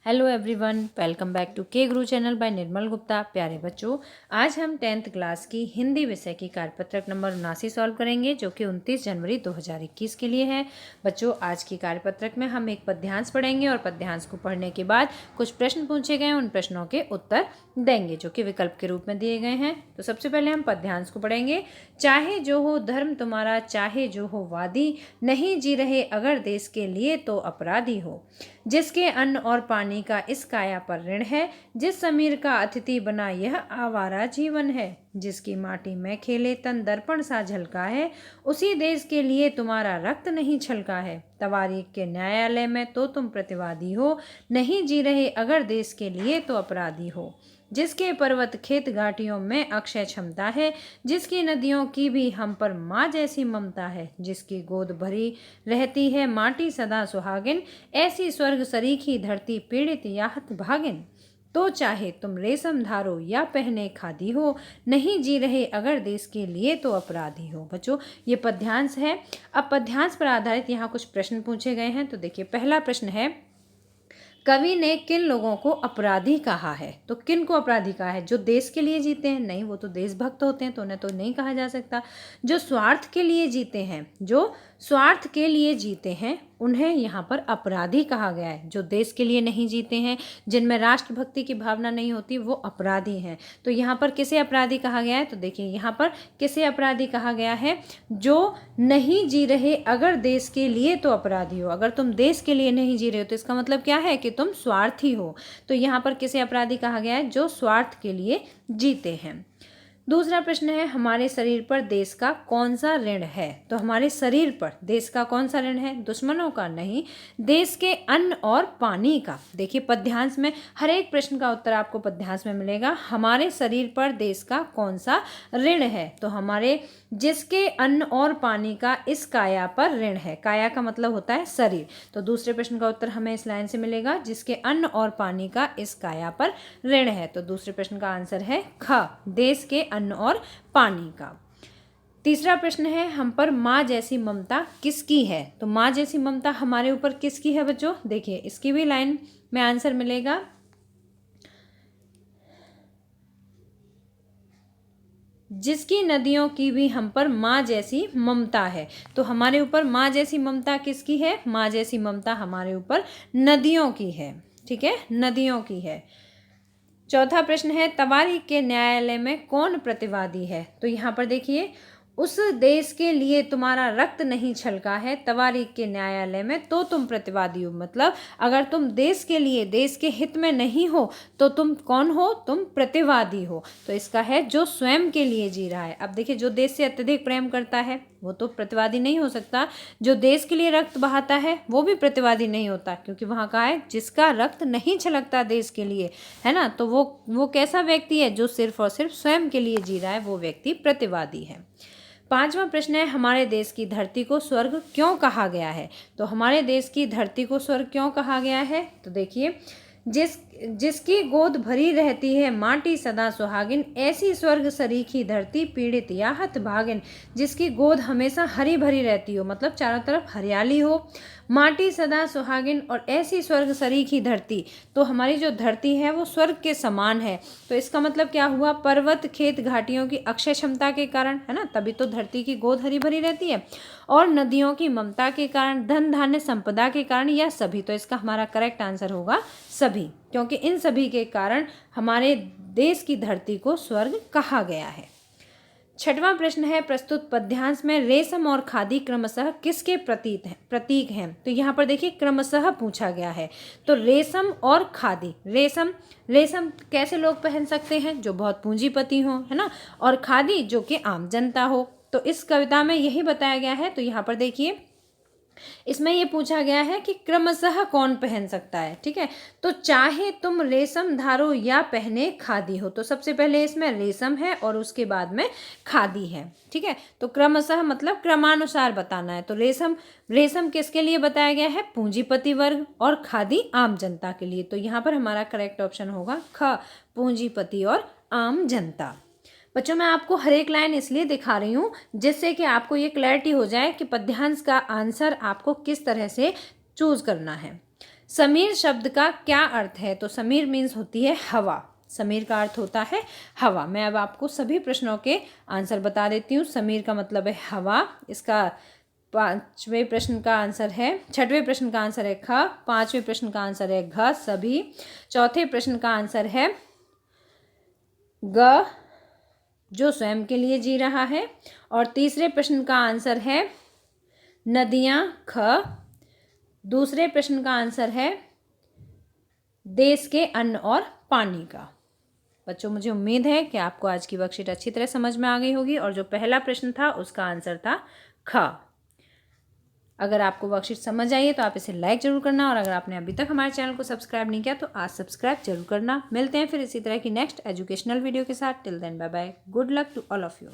Hello everyone, welcome back to K Guru channel bye निर्मल गुप्ता। प्यारे बच्चों, आज हम 10th क्लास की हिंदी विषय की कार्यपत्रक नंबर 79 सॉल्व करेंगे, जो कि 29 जनवरी 2021 के लिए है। बच्चों, आज की कार्यपत्रक में हम एक पद्यांश पढ़ेंगे और पद्यांश को पढ़ने के बाद कुछ प्रश्न पूछे गए, उन प्रश्नों के उत्तर देंगे, जो कि विकल्प के रूप में दिए गए हैं। तो सबसे पहले हम पद्यांश को पढ़ेंगे। चाहे जो हो धर्म तुम्हारा, चाहे जो हो वादी, नहीं जी रहे अगर देश के लिए तो अपराधी हो। जिसके अन्न और पानी का इस काया पर ऋण है, जिस समीर का अतिथि बना यह आवारा जीवन है। जिसकी माटी में खेले तन दर्पण सा झलका है, उसी देश के लिए तुम्हारा रक्त नहीं छलका है। तवारीख के न्यायालय में तो तुम प्रतिवादी हो, नहीं जी रहे अगर देश के लिए तो अपराधी हो। जिसके पर्वत खेत घाटियों में अक्षय क्षमता है, जिसकी नदियों की भी हम पर माँ जैसी ममता है। जिसकी गोद भरी रहती है माटी सदा सुहागिन, ऐसी स्वर्ग सरीखी धरती पीड़ित याहत भागिन। तो चाहे तुम रेशम धारो या पहने खादी हो, नहीं जी रहे अगर देश के लिए तो अपराधी हो। बच्चों, ये पद्यांश है। अब पद्यांश पर आधारित यहाँ कुछ प्रश्न पूछे गए हैं। तो देखिए, पहला प्रश्न है, कवि ने किन लोगों को अपराधी कहा है? तो किन को अपराधी कहा है? जो देश के लिए जीते हैं? नहीं, वो तो देशभक्त होते हैं, तो उन्हें तो नहीं कहा जा सकता। जो स्वार्थ के लिए जीते हैं, जो स्वार्थ के लिए जीते हैं, उन्हें यहाँ पर अपराधी कहा गया है। जो देश के लिए नहीं जीते हैं, जिनमें राष्ट्रभक्ति की भावना नहीं होती, वो अपराधी हैं। तो यहाँ पर किसे अपराधी कहा गया है? तो देखिए, यहाँ पर किसे अपराधी कहा गया है? जो नहीं जी रहे अगर देश के लिए तो अपराधी हो। अगर तुम देश के लिए नहीं जी रहे हो तो इसका मतलब क्या है? कि तुम स्वार्थी हो। तो यहाँ पर किसे अपराधी कहा गया है? जो स्वार्थ के लिए जीते हैं। दूसरा प्रश्न है, हमारे शरीर पर देश का कौन सा ऋण है? तो हमारे शरीर पर देश का कौन सा ऋण है? दुश्मनों का नहीं, देश के अन्न और पानी का। देखिए, पद्यांश में हर एक प्रश्न का उत्तर आपको पद्यांश में मिलेगा। हमारे शरीर पर देश का कौन सा ऋण है? तो हमारे जिसके अन्न और पानी का इस काया पर ऋण है। काया का मतलब होता है शरीर। तो दूसरे प्रश्न का उत्तर हमें इस लाइन से मिलेगा, जिसके अन्न और पानी का इस काया पर ऋण है। तो दूसरे प्रश्न का आंसर है ख, देश के अन्न और पानी का। तीसरा प्रश्न है, हम पर माँ जैसी ममता किसकी है? तो माँ जैसी ममता हमारे ऊपर किसकी है बच्चों? देखिए, इसकी भी लाइन में आंसर मिलेगा। जिसकी नदियों की भी हम पर माँ जैसी ममता है। तो हमारे ऊपर माँ जैसी ममता किसकी है? माँ जैसी ममता हमारे ऊपर नदियों की है। ठीक है, नदियों की है। चौथा प्रश्न है, तवारीख के न्यायालय में कौन प्रतिवादी है? तो यहाँ पर देखिए, उस देश के लिए तुम्हारा रक्त नहीं छलका है, तवारीख के न्यायालय में तो तुम प्रतिवादी हो। मतलब अगर तुम देश के लिए, देश के हित में नहीं हो, तो तुम कौन हो? तुम प्रतिवादी हो। तो इसका है जो स्वयं के लिए जी रहा है। अब देखिए, जो देश से अत्यधिक प्रेम करता है वो तो प्रतिवादी नहीं हो सकता। जो देश के लिए रक्त बहाता है वो भी प्रतिवादी नहीं होता, क्योंकि वहाँ कहा है जिसका रक्त नहीं छलकता देश के लिए, है ना। तो वो कैसा व्यक्ति है? जो सिर्फ और सिर्फ स्वयं के लिए जी रहा है, वो व्यक्ति प्रतिवादी है। पांचवा प्रश्न है, हमारे देश की धरती को स्वर्ग क्यों कहा गया है? तो हमारे देश की धरती को स्वर्ग क्यों कहा गया है? तो देखिए, जिसकी गोद भरी रहती है माटी सदा सुहागिन, ऐसी स्वर्ग सरीखी धरती पीड़ित याहत भागिन। जिसकी गोद हमेशा हरी भरी रहती हो, मतलब चारों तरफ हरियाली हो, माटी सदा सुहागिन, और ऐसी स्वर्ग सरीखी धरती। तो हमारी जो धरती है वो स्वर्ग के समान है। तो इसका मतलब क्या हुआ? पर्वत खेत घाटियों की अक्षय क्षमता के कारण, है ना, तभी तो धरती की गोद हरी भरी रहती है। और नदियों की ममता के कारण, धन धान्य संपदा के कारण, या सभी। तो इसका हमारा करेक्ट आंसर होगा सभी, क्योंकि इन सभी के कारण हमारे देश की धरती को स्वर्ग कहा गया है। छठवां प्रश्न है, प्रस्तुत पद्यांश में रेशम और खादी क्रमशः किसके प्रतीक हैं? तो यहाँ पर देखिए, क्रमशः पूछा गया है। तो रेशम और खादी, रेशम कैसे लोग पहन सकते हैं? जो बहुत पूंजीपति हो, है ना। और खादी जो कि आम जनता हो। तो इस कविता में यही बताया गया है। तो यहाँ पर देखिए, इसमें ये पूछा गया है कि क्रमशः कौन पहन सकता है। ठीक है, तो चाहे तुम रेशम धारो या पहने खादी हो। तो सबसे पहले इसमें रेशम है और उसके बाद में खादी है। ठीक है, तो क्रमशः मतलब क्रमानुसार बताना है। तो रेशम किसके लिए बताया गया है? पूंजीपति वर्ग, और खादी आम जनता के लिए। तो यहाँ पर हमारा करेक्ट ऑप्शन होगा ख, पूंजीपति और आम जनता। बच्चों, मैं आपको हर एक लाइन इसलिए दिखा रही हूँ जिससे कि आपको ये क्लैरिटी हो जाए कि पद्यांश का आंसर आपको किस तरह से चूज करना है। समीर शब्द का क्या अर्थ है? तो समीर मीन्स होती है हवा। समीर का अर्थ होता है हवा। मैं अब आपको सभी प्रश्नों के आंसर बता देती हूँ। समीर का मतलब है हवा। इसका छठवें प्रश्न का आंसर है ख। पांचवें प्रश्न का आंसर है घ सभी। चौथे प्रश्न का आंसर है ग जो स्वयं के लिए जी रहा है। और तीसरे प्रश्न का आंसर है नदियाँ ख। दूसरे प्रश्न का आंसर है देश के अन्न और पानी का। बच्चों, मुझे उम्मीद है कि आपको आज की वर्कशीट अच्छी तरह समझ में आ गई होगी और जो पहला प्रश्न था उसका आंसर था ख। अगर आपको वर्कशीट समझ आई है तो आप इसे लाइक जरूर करना और अगर आपने अभी तक हमारे चैनल को सब्सक्राइब नहीं किया तो आज सब्सक्राइब जरूर करना। मिलते हैं फिर इसी तरह की नेक्स्ट एजुकेशनल वीडियो के साथ। Till then bye bye. Good luck to all of you.